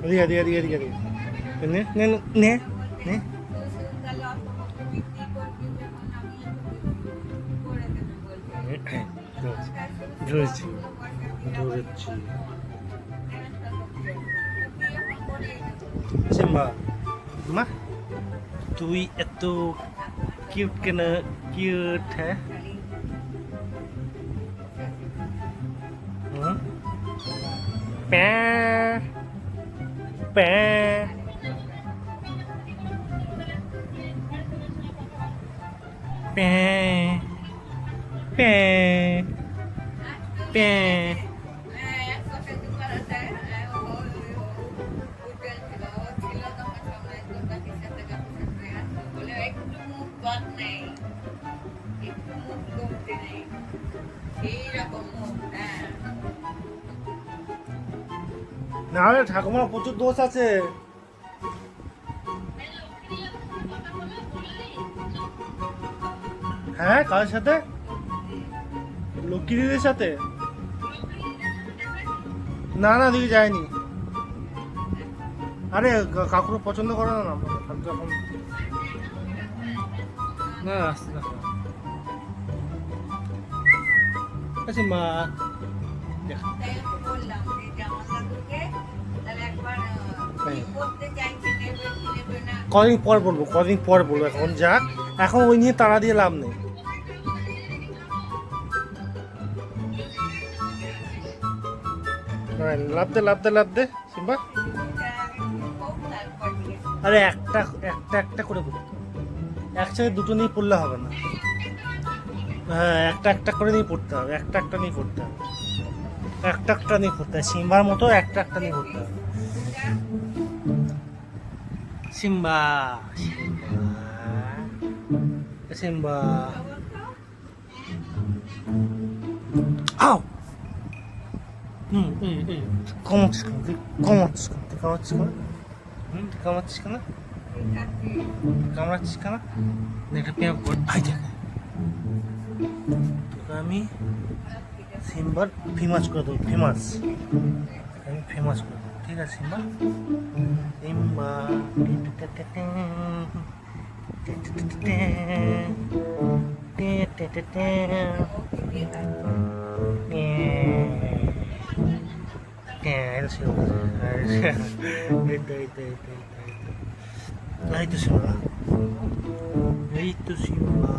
এদিকে নে নে নে নে ধরেছি ধরেছি সিম্বা মা তুই এত কিউট কেন কিউট হ্যাঁ প্যা প্যা প্যা প্যা প্যা না রে ঠাকুমার প্রচুর দোষ আছে হ্যাঁ কার সাথে লক্ষ্মী দিদির সাথে না না দিদি যায়নি আরে কাকুর পছন্দ করে না না এখন না আসতে না আচ্ছা মা কদিন পর বলবো এখন যাক এখন ওই নিয়ে তাড়া দিয়ে লাভ নেই লাভ দে সিম্বা আরে একটা করে বলবো একসাথে দুটো নিয়ে পড়লে হবে না হ্যাঁ একটা করে নিয়ে পড়তে হবে একটা নিয়ে পড়তে হবে একটা নিয়ে পড়তে হবে সিম্বার মতো একটা নিয়ে পড়তে হবে সিম্বা সিম্বা আও কামাচ্ছিস কেন একটা পেঁয়াজ তোকে আমি সিম্বার ফেমাস করে দেবো ফেমাস করে দেবো ঠিক আছে সিম্বা সিম্বা এই তো সিম্বা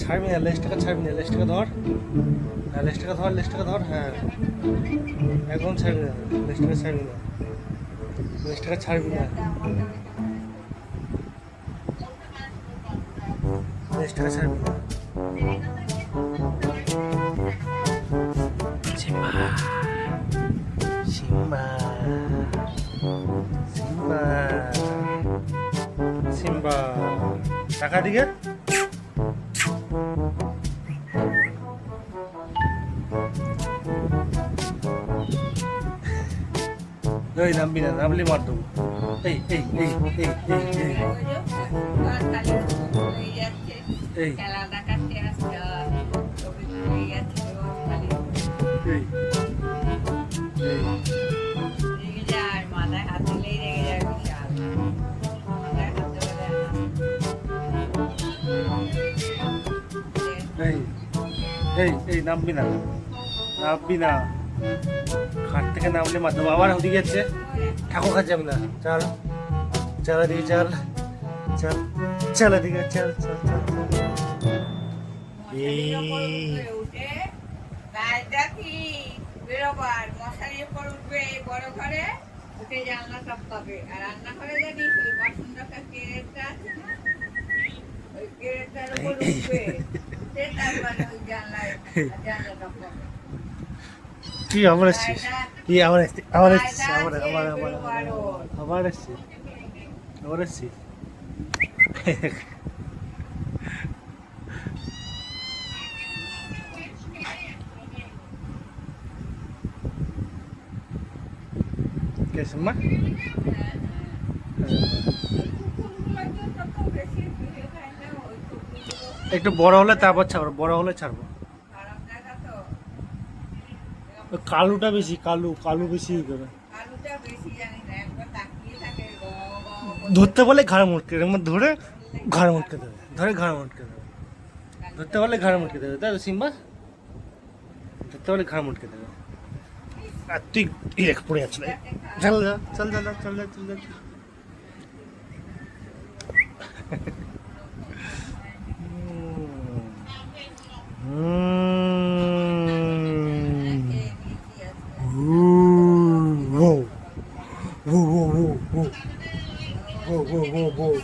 ছাড়বি না লেজটাকে ধর লেজটাকে ধর হ্যাঁ একদম ছাড়বি না লেজটাকে ছাড়বি না সিম্বা টাকা দিকে ওই নামবি না নামলে মার দেবো এই নামবি না খাট থেকে নামলে মাত্র আবার ওদিকে যাচ্ছে ঠাকুর কাছে যাবি না চল এদিকে চল এদিকে চল মশারির উপর উঠবে বড় ঘরে উঠে জানলা টপকাবে আর রান্না ঘরে জানিস ওই বাসন রাখার কেরেটটা আছে না ওই কেরেটটার উপর উঠবে সে তারপরে ওই জানলা টপকাবে কি আবার আসছিস कैसे माँ একটু বড় হলে তারপর ছাড়বো, বড় হলে ছাড়বো। খারাপ জায়গা তো। ওই কালুটা বেশি, কালু কালু বেশি ই করে। আলুটা বেশি জানি না, একবার তাকিয়ে থাকে গ গ ধরতে বলে ঘাড় মুটকে, এরকম ধরে ঘাড় মুটকে দেবে, ধরে ঘাড় মুটকে দেবে। ধরতে বলে ঘাড় মুটকে দেবে, তাই তো সিম্বা? ধরতে বলে ঘাড় মুটকে দেবে। আর তুই ইলেক পড়ে যাচ্ছিল। চল যা, চল যা, চল যা, চল যা। Whoa, whoa, whoa, whoa. Whoa, whoa, whoa, whoa.